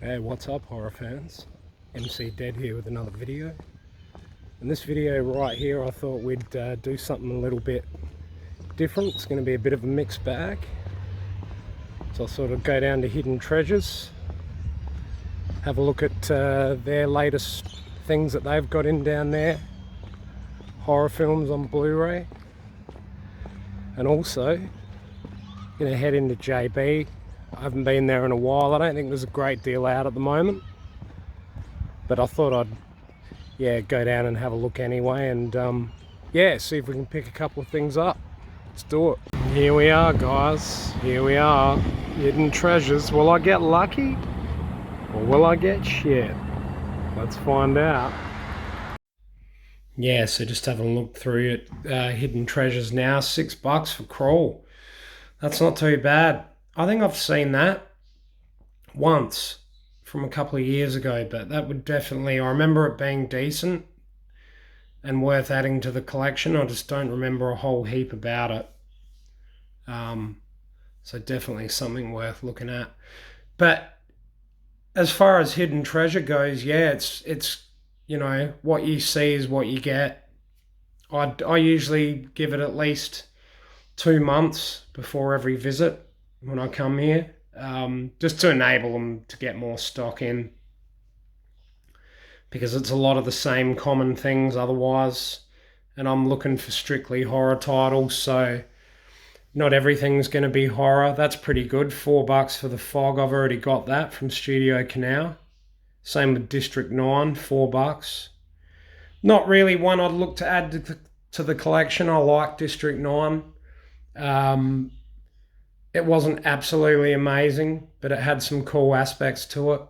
Hey, what's up, horror fans? MC Dead here with another video. In this video right here, I thought we'd do something a little bit different. It's going to be a bit of a mixed bag. So I'll sort of go down to Hidden Treasures, have a look at their latest things that they've got in down there, horror films on Blu-ray, and also going to head into JB. I haven't been there in a while. I don't think there's a great deal out at the moment, but I thought I'd go down and have a look anyway, and see if we can pick a couple of things up. Let's do it. Here we are, guys. Here we are. Hidden Treasures. Will I get lucky or will I get shit? Let's find out. Yeah, so just having a look through at Hidden Treasures now. $6 for Crawl. That's not too bad. I think I've seen that once from a couple of years ago, but that would definitely, I remember it being decent and worth adding to the collection. I just don't remember a whole heap about it. So definitely something worth looking at. But as far as Hidden Treasure goes, yeah, it's you know, what you see is what you get. I usually give it at least 2 months before every visit when I come here, just to enable them to get more stock in, because it's a lot of the same common things otherwise, and I'm looking for strictly horror titles, so not everything's going to be horror. That's pretty good. $4 for The Fog. I've already got that from Studio Canal. Same with District 9, $4. Not really one I'd look to add to the collection. I like District 9. It wasn't absolutely amazing, but it had some cool aspects to it.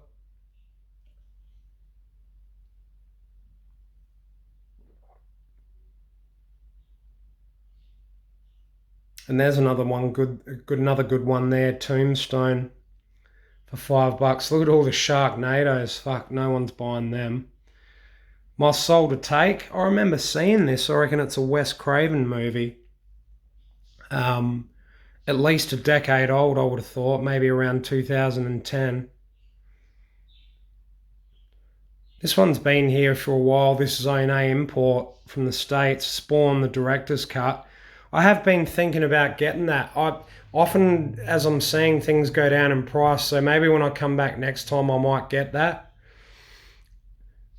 And there's another one, another good one there, Tombstone, for $5. Look at all the Sharknadoes. Fuck, no one's buying them. My Soul to Take. I remember seeing this. I reckon it's a Wes Craven movie. At least a decade old, I would have thought, maybe around 2010. This one's been here for a while. This is Zone A import from the States, Spawn, the director's cut. I have been thinking about getting that. I often, as I'm seeing things go down in price, so maybe when I come back next time I might get that.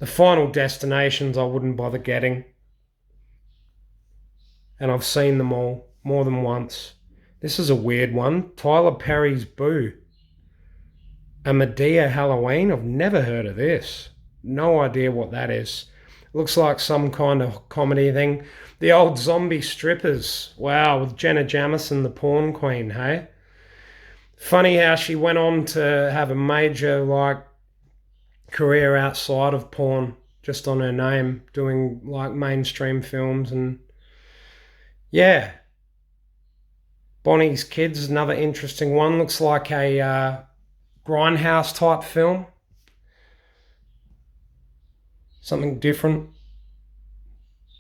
The Final Destinations I wouldn't bother getting. And I've seen them all more than once. This is a weird one. Tyler Perry's Boo. A Medea Halloween. I've never heard of this. No idea what that is. Looks like some kind of comedy thing. The Old Zombie Strippers. Wow, with Jenna Jameson, the porn queen, hey? Funny how she went on to have a major, career outside of porn, just on her name, doing, mainstream films and... yeah. Bonnie's Kids is another interesting one. Looks like a grindhouse type film. Something different.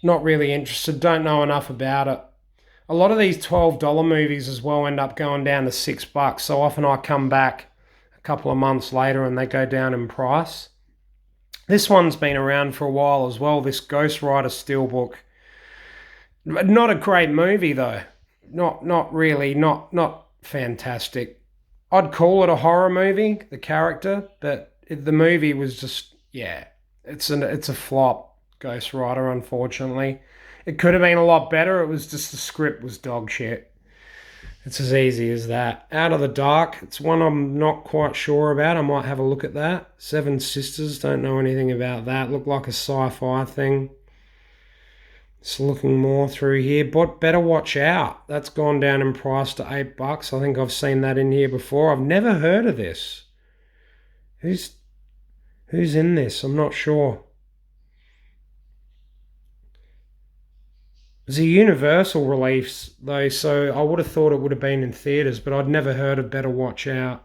Not really interested. Don't know enough about it. A lot of these $12 movies as well end up going down to $6. So often I come back a couple of months later and they go down in price. This one's been around for a while as well. This Ghost Rider Steelbook. Not a great movie though. Not really, not fantastic. I'd call it a horror movie, the character, but the movie was just, yeah, it's a flop, Ghost Rider, unfortunately. It could have been a lot better. It was just the script was dog shit. It's as easy as that. Out of the Dark, it's one I'm not quite sure about. I might have a look at that. Seven Sisters, don't know anything about that. Looked like a sci-fi thing. Just looking more through here, but Better Watch Out. That's gone down in price to $8. I think I've seen that in here before. I've never heard of this. Who's in this? I'm not sure. It's a Universal release though, so I would have thought it would have been in theatres, but I'd never heard of Better Watch Out.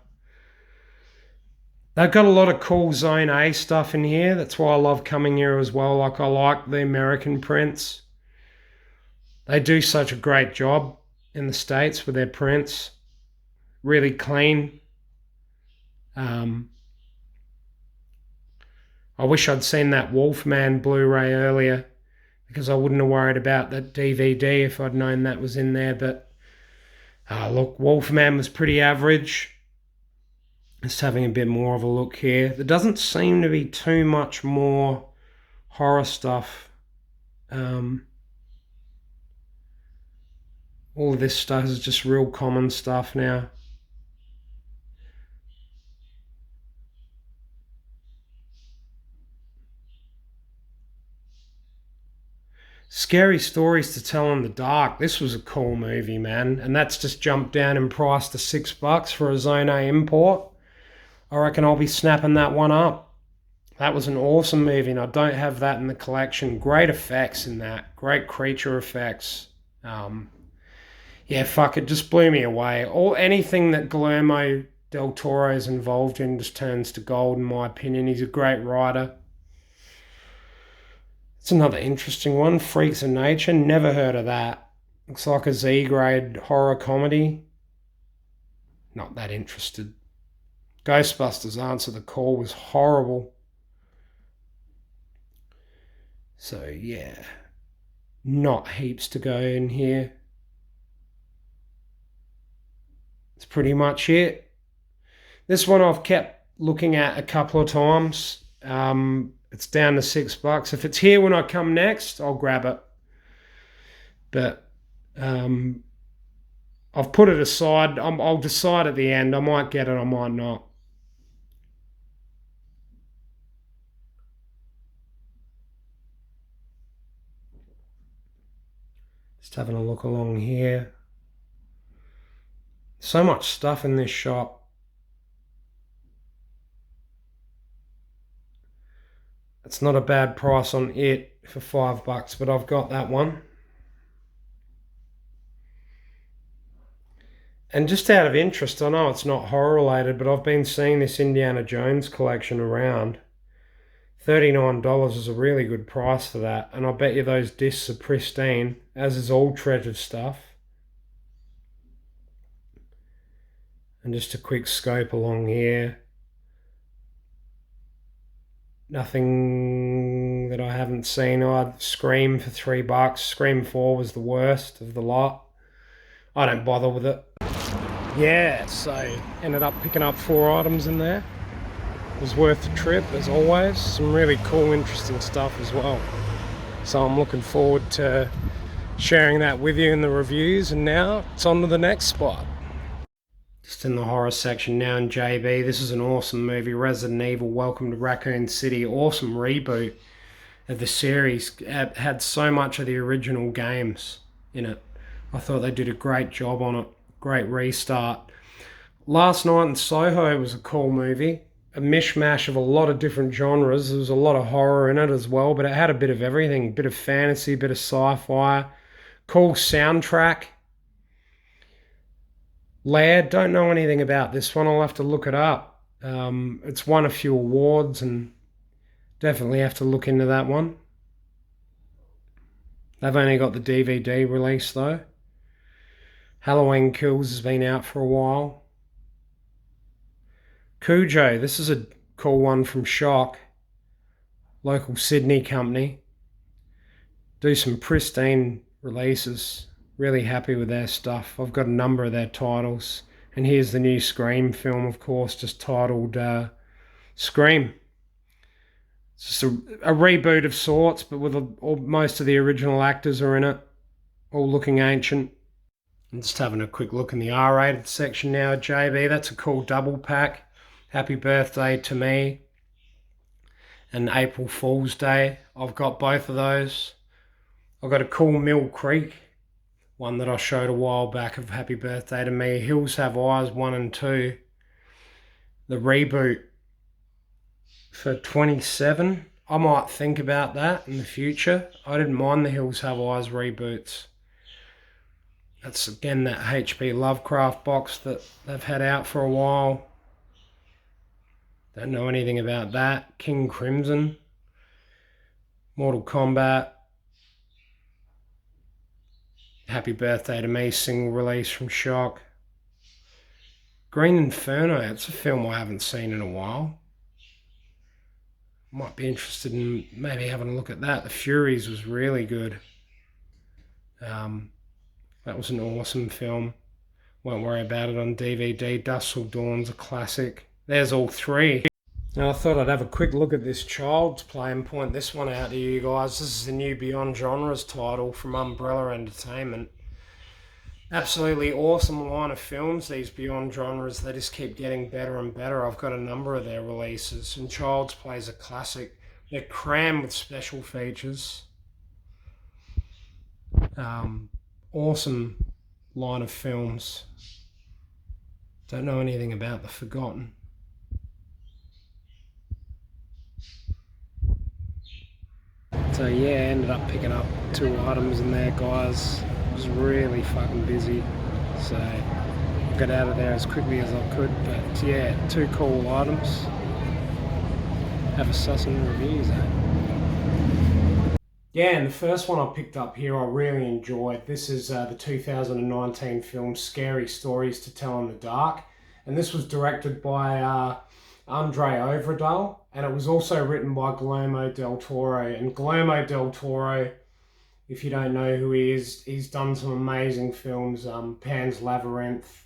They've got a lot of cool Zone A stuff in here. That's why I love coming here as well. I like the American prints. They do such a great job in the States with their prints. Really clean. I wish I'd seen that Wolfman Blu-ray earlier, because I wouldn't have worried about that DVD if I'd known that was in there. But look, Wolfman was pretty average. Just having a bit more of a look here. There doesn't seem to be too much more horror stuff. All of this stuff is just real common stuff now. Scary Stories to Tell in the Dark. This was a cool movie, man. And that's just jumped down in price to $6 for a Zone A import. I reckon I'll be snapping that one up. That was an awesome movie, and I don't have that in the collection. Great effects in that. Great creature effects. Yeah, fuck, it just blew me away. Anything that Guillermo del Toro is involved in just turns to gold, in my opinion. He's a great writer. It's another interesting one. Freaks of Nature. Never heard of that. Looks like a Z-grade horror comedy. Not that interested. Ghostbusters Answer the Call was horrible. So, yeah. Not heaps to go in here. That's pretty much it. This one I've kept looking at a couple of times. It's down to $6. If it's here when I come next, I'll grab it. But I've put it aside. I'll decide at the end. I might get it, I might not. Just having a look along here. So much stuff in this shop. It's not a bad price on it for $5, but I've got that one. And just out of interest, I know it's not horror related, but I've been seeing this Indiana Jones collection around. $39 is a really good price for that, and I bet you those discs are pristine, as is all Treasure stuff. And just a quick scope along here. Nothing that I haven't seen. I'd Scream for $3. Scream 4 was the worst of the lot. I don't bother with it. Yeah, so ended up picking up 4 items in there. It was worth the trip, as always. Some really cool, interesting stuff as well. So I'm looking forward to sharing that with you in the reviews. And now it's on to the next spot. Just in the horror section now in JB. This is an awesome movie, Resident Evil Welcome to Raccoon City. Awesome reboot of the series. It had so much of the original games in it. I thought they did a great job on it. Great restart. Last Night in Soho was a cool movie. A mishmash of a lot of different genres. There was a lot of horror in it as well, but it had a bit of everything. A bit of fantasy, a bit of sci-fi. Cool soundtrack. Laird, don't know anything about this one. I'll have to look it up. It's won a few awards and definitely have to look into that one. They've only got the DVD release though. Halloween Kills has been out for a while. Cujo, this is a cool one from Shock. Local Sydney company. Do some pristine releases. Really happy with their stuff. I've got a number of their titles. And here's the new Scream film, of course, just titled Scream. It's just a reboot of sorts, but with most of the original actors are in it. All looking ancient. I'm just having a quick look in the R-rated section now at JB. That's a cool double pack. Happy Birthday to Me and April Fool's Day. I've got both of those. I've got a cool Mill Creek, one that I showed a while back of Happy Birthday to Me. Hills Have Eyes 1 and 2. The reboot for $27. I might think about that in the future. I didn't mind the Hills Have Eyes reboots. That's again that H.P. Lovecraft box that they've had out for a while. Don't know anything about that. King Crimson. Mortal Kombat. Happy Birthday to Me, single release from Shock. Green Inferno, it's a film I haven't seen in a while. Might be interested in maybe having a look at that. The Furies was really good. That was an awesome film. Won't worry about it on DVD. Dusk Till Dawn's a classic. There's all three. Now I thought I'd have a quick look at this Child's Play and point this one out to you guys. This is the new Beyond Genres title from Umbrella Entertainment. Absolutely awesome line of films, these Beyond Genres. They just keep getting better and better. I've got a number of their releases, and Child's Play is a classic. They're crammed with special features. Awesome line of films. Don't know anything about The Forgotten. So yeah, ended up picking up 2 items in there, guys. It was really fucking busy, so got out of there as quickly as I could. But yeah, 2 cool items. Have a suss on the reviews, eh? Yeah, and the first one I picked up here I really enjoyed. This is the 2019 film Scary Stories to Tell in the Dark. And this was directed by Andre Ovredal, and it was also written by Guillermo del Toro. And Guillermo del Toro, if you don't know who he is, he's done some amazing films, Pan's Labyrinth,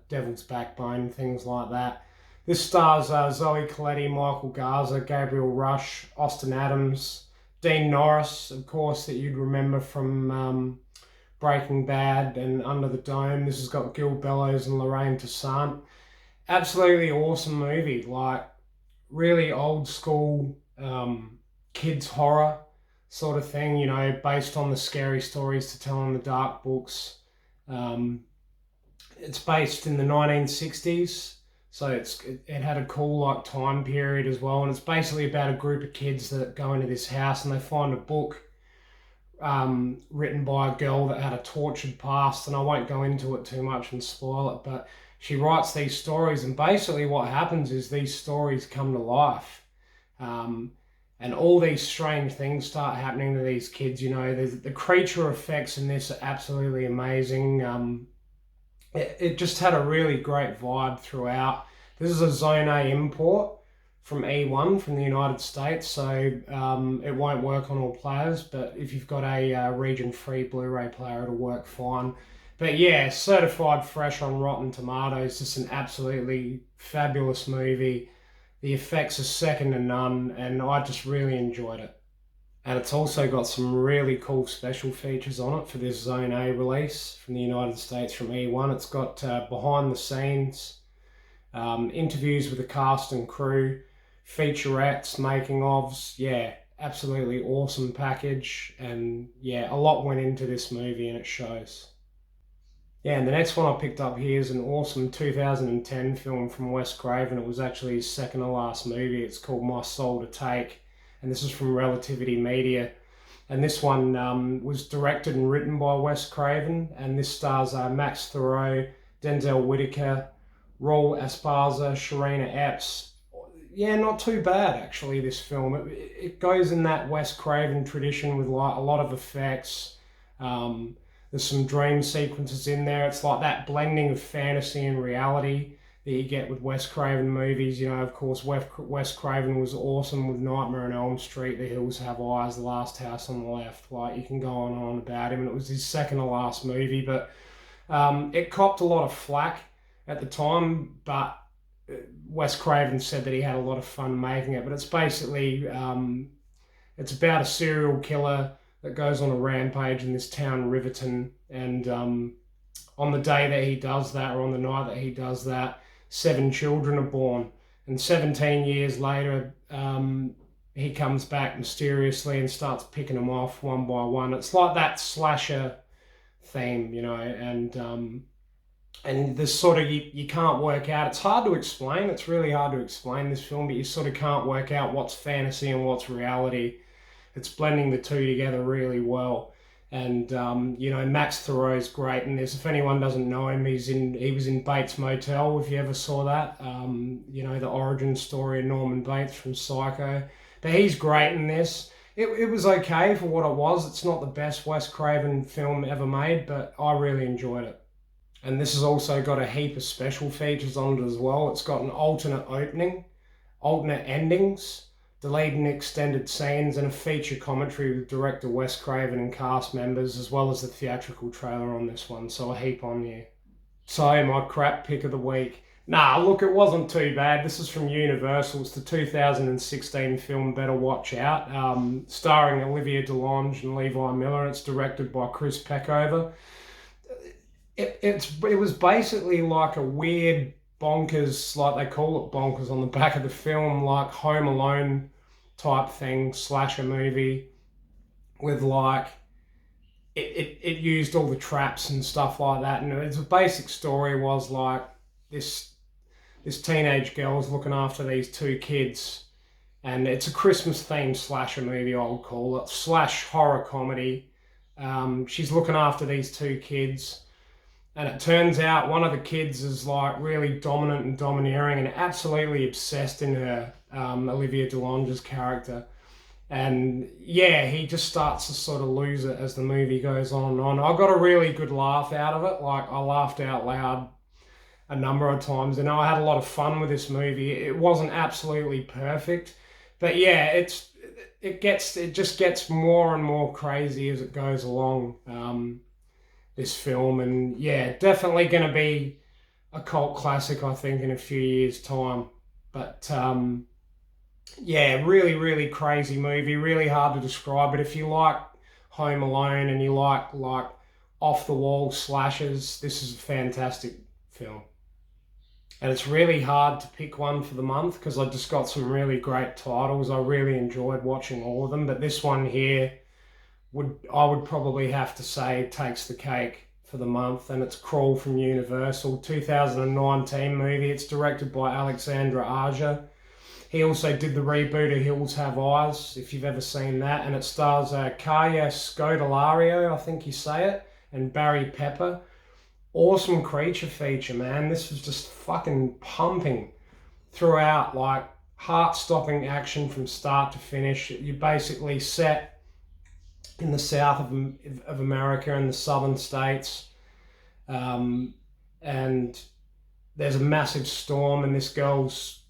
Devil's Backbone, things like that. This stars Zoe Colletti, Michael Garza, Gabriel Rush, Austin Adams, Dean Norris, of course, that you'd remember from Breaking Bad and Under the Dome. This has got Gil Bellows and Lorraine Toussaint. Absolutely awesome movie, like really old school kids horror sort of thing, you know, based on the Scary Stories to Tell in the Dark books. It's based in the 1960s, so it had a cool like time period as well, and it's basically about a group of kids that go into this house and they find a book written by a girl that had a tortured past, and I won't go into it too much and spoil it, but she writes these stories, and basically what happens is these stories come to life, and all these strange things start happening to these kids. You know, the creature effects in this are absolutely amazing. It just had a really great vibe throughout. This is a Zone A import from E1 from the United States, so it won't work on all players, but if you've got a region-free Blu-ray player, it'll work fine. But yeah, certified fresh on Rotten Tomatoes. Just an absolutely fabulous movie. The effects are second to none, and I just really enjoyed it. And it's also got some really cool special features on it for this Zone A release from the United States from E1. It's got behind the scenes, interviews with the cast and crew, featurettes, making ofs. Yeah, absolutely awesome package. And yeah, a lot went into this movie and it shows. Yeah, and the next one I picked up here is an awesome 2010 film from Wes Craven. It was actually his second to last movie. It's called My Soul to Take, and this is from Relativity Media. And this one was directed and written by Wes Craven, and this stars Max Thieriot, Denzel Whittaker, Raul Esparza, Shareeka, Epps. Yeah, not too bad actually, this film. It goes in that Wes Craven tradition with like a lot of effects. There's some dream sequences in there. It's like that blending of fantasy and reality that you get with Wes Craven movies. You know, of course, Wes Craven was awesome with Nightmare on Elm Street, The Hills Have Eyes, The Last House on the Left. Like, you can go on and on about him. And it was his second to last movie, but it copped a lot of flack at the time, but Wes Craven said that he had a lot of fun making it. But it's basically, it's about a serial killer that goes on a rampage in this town, Riverton, and on the day that he does that, or on the night that he does that, 7 children are born, and 17 years later, he comes back mysteriously and starts picking them off one by one. It's like that slasher theme, you know, and there's sort of, you can't work out, it's hard to explain, it's really hard to explain this film, but you sort of can't work out what's fantasy and what's reality. It's blending the two together really well. And, you know, Max Thieriot's great in this. If anyone doesn't know him, he was in Bates Motel, if you ever saw that. You know, the origin story of Norman Bates from Psycho. But he's great in this. It was okay for what it was. It's not the best Wes Craven film ever made, but I really enjoyed it. And this has also got a heap of special features on it as well. It's got an alternate opening, alternate endings, deleting extended scenes, and a feature commentary with director Wes Craven and cast members, as well as the theatrical trailer on this one, so a heap on you. So my crap pick of the week. Nah, look, it wasn't too bad. This is from Universal. It's the 2016 film Better Watch Out, starring Olivia Delonge and Levi Miller. It's directed by Chris Peckover. It was basically like a weird bonkers, like they call it bonkers on the back of the film, like Home Alone type thing, slasher movie with like it used all the traps and stuff like that. And its basic story was like this teenage girl's looking after these two kids, and it's a Christmas themed slasher movie, I would call it, slash horror comedy. She's looking after these two kids, and it turns out one of the kids is like really dominant and domineering and absolutely obsessed in her, Olivia Delonge's character. And yeah, he just starts to sort of lose it as the movie goes on and on. I got a really good laugh out of it. Like, I laughed out loud a number of times, and I had a lot of fun with this movie. It wasn't absolutely perfect, but yeah, it just gets more and more crazy as it goes along, this film. And yeah, definitely going to be a cult classic, I think, in a few years' time. But yeah, really, really crazy movie. Really hard to describe. But if you like Home Alone and you like off the wall slashes, this is a fantastic film. And it's really hard to pick one for the month because I just got some really great titles. I really enjoyed watching all of them, but this one here I would probably have to say takes the cake for the month, and it's Crawl from Universal, 2019 movie. It's directed by Alexandre Aja. He also did the reboot of Hills Have Eyes, if you've ever seen that, and it stars Kaya Scodelario, I think you say it, and Barry Pepper. Awesome creature feature, man. This was just fucking pumping throughout, like heart-stopping action from start to finish. You're basically set in the south of America, in the southern states, and there's a massive storm, and this girl's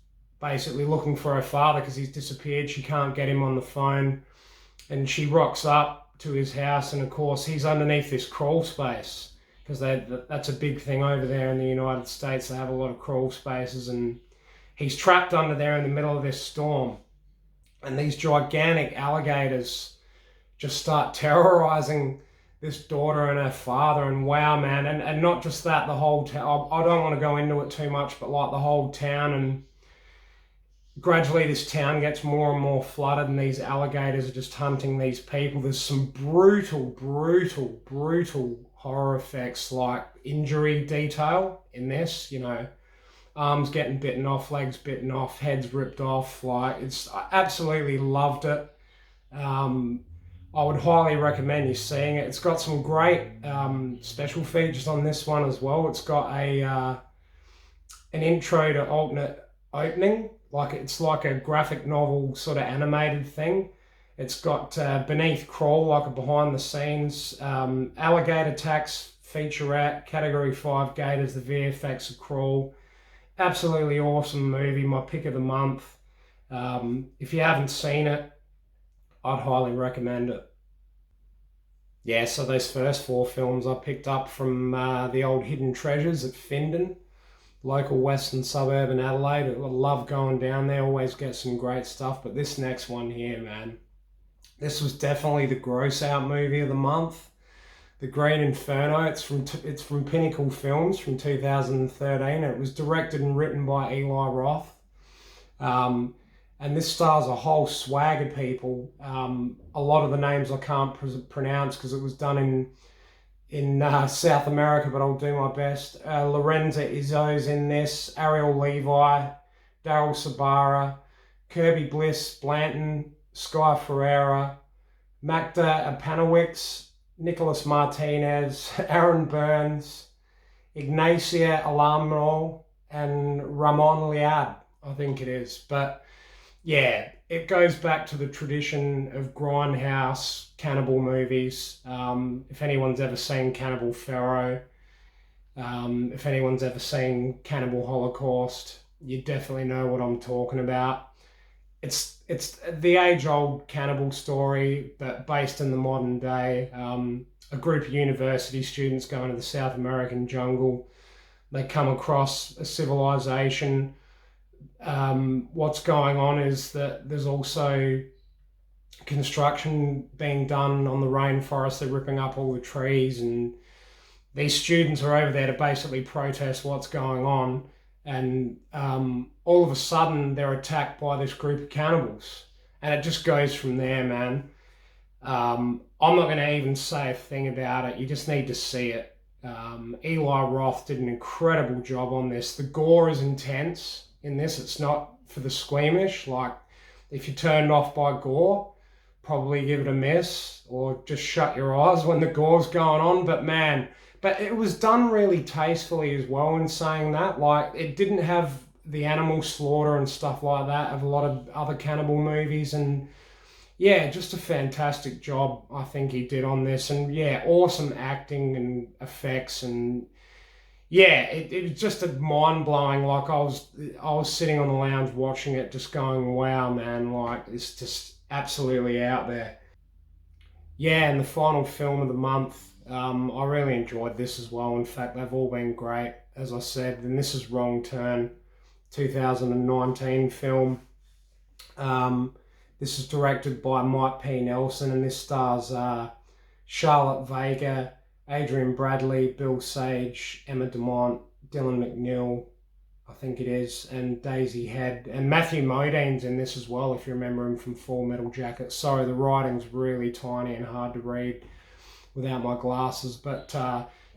basically looking for her father because he's disappeared. She can't get him on the phone, and she rocks up to his house, and of course he's underneath this crawl space because that's a big thing over there in the United States. They have a lot of crawl spaces, and he's trapped under there in the middle of this storm, and these gigantic alligators just start terrorizing this daughter and her father. And wow, man, and not just that, the whole town. I don't want to go into it too much, but like the whole town, and gradually this town gets more and more flooded, and these alligators are just hunting these people. There's some brutal horror effects, like injury detail in this, you know, arms getting bitten off, legs bitten off, heads ripped off. Like, I absolutely loved it. I would highly recommend you seeing it. It's got some great special features on this one as well. It's got an intro to alternate opening, like it's like a graphic novel sort of animated thing. It's got Beneath Crawl, like a behind the scenes, Alligator Tax featurette, Category 5 Gators, the VFX of Crawl. Absolutely awesome movie, my pick of the month. If you haven't seen it, I'd highly recommend it. Yeah, so those first 4 films I picked up from the old Hidden Treasures at Findon, local western suburb in Adelaide. I love going down there, always get some great stuff. But this next one here, man, this was definitely the gross out movie of the month. The Green Inferno. It's from Pinnacle Films from 2013. It was directed and written by Eli Roth. And this stars a whole swag of people. A lot of the names I can't pronounce because it was done in South America, but I'll do my best. Lorenza Izzo's in this, Ariel Levi, Daryl Sabara, Kirby Bliss, Blanton, Sky Ferreira, Mctee Apanowicz, Nicholas Martinez, Aaron Burns, Ignacia Alamro, and Ramon Liad, I think it is. But yeah, it goes back to the tradition of grindhouse cannibal movies. If anyone's ever seen Cannibal Pharaoh, if anyone's ever seen Cannibal Holocaust, you definitely know what I'm talking about. it's the age-old cannibal story, but based in the modern day. A group of university students going to the South American jungle. They come across a civilization. What's going on is that there's also construction being done on the rainforest. They're ripping up all the trees, and these students are over there to basically protest what's going on. And all of a sudden, they're attacked by this group of cannibals, and it just goes from there, man. I'm not going to even say a thing about it. You just need to see it. Eli Roth did an incredible job on this. The gore is intense in this. It's not for the squeamish. Like, if you're turned off by gore, probably give it a miss, or just shut your eyes when the gore's going on. But man, it was done really tastefully as well in saying that. Like, it didn't have the animal slaughter and stuff like that of a lot of other cannibal movies. And yeah, just a fantastic job I think he did on this. And yeah, awesome acting and effects. And yeah, it was just a mind-blowing. Like, I was sitting on the lounge watching it just going, wow, man, like, it's just absolutely out there. Yeah, and the final film of the month, I really enjoyed this as well. In fact, they've all been great, as I said. And this is Wrong Turn, 2019 film. This is directed by Mike P. Nelson, and this stars Charlotte Vega, Adrian Bradley, Bill Sage, Emma Dumont, Dylan McNeil, I think it is, and Daisy Head. And Matthew Modine's in this as well, if you remember him from Full Metal Jacket. Sorry, the writing's really tiny and hard to read without my glasses. But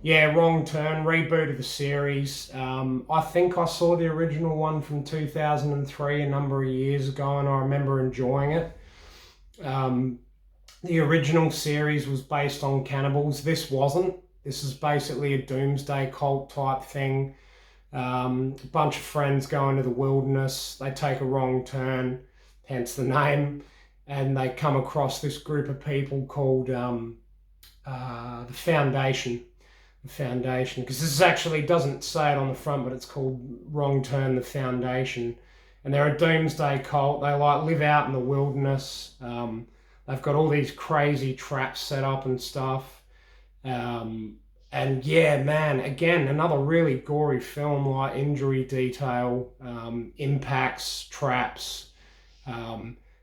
yeah, Wrong Turn, reboot of the series. I think I saw the original one from 2003 a number of years ago, and I remember enjoying it. The original series was based on cannibals. This wasn't. This is basically a doomsday cult type thing. A bunch of friends go into the wilderness. They take a wrong turn, hence the name, and they come across this group of people called the Foundation. The Foundation, because this actually doesn't say it on the front, but it's called Wrong Turn, the Foundation. And they're a doomsday cult. They like live out in the wilderness. They've got all these crazy traps set up and stuff. And yeah, man, again, another really gory film, like injury detail, impacts, traps.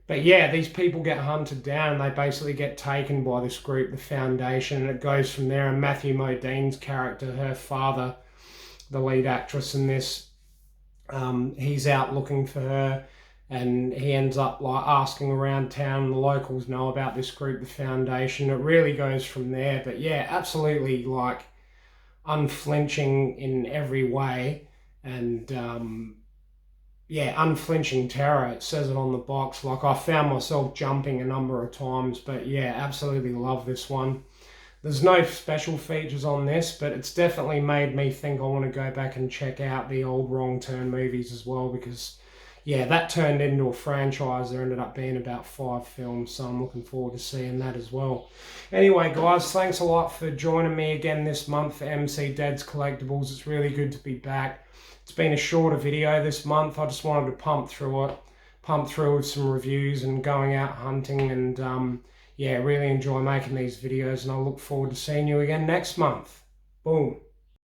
But yeah, these people get hunted down and they basically get taken by this group, the Foundation, and it goes from there. And Matthew Modine's character, her father, the lead actress in this, he's out looking for her, and he ends up like asking around town, and the locals know about this group, the Foundation. It really goes from there. But yeah, absolutely like unflinching in every way, and yeah, unflinching terror. It says it on the box. Like, I found myself jumping a number of times, but yeah, absolutely love this one. There's no special features on this, but it's definitely made me think I want to go back and check out the old Wrong Turn movies as well, because yeah, that turned into a franchise. There ended up being about 5 films, so I'm looking forward to seeing that as well. Anyway, guys, thanks a lot for joining me again this month for MC Dad's Collectibles. It's really good to be back. It's been a shorter video this month. I just wanted to pump through with some reviews and going out hunting, and yeah, really enjoy making these videos, and I look forward to seeing you again next month. Boom.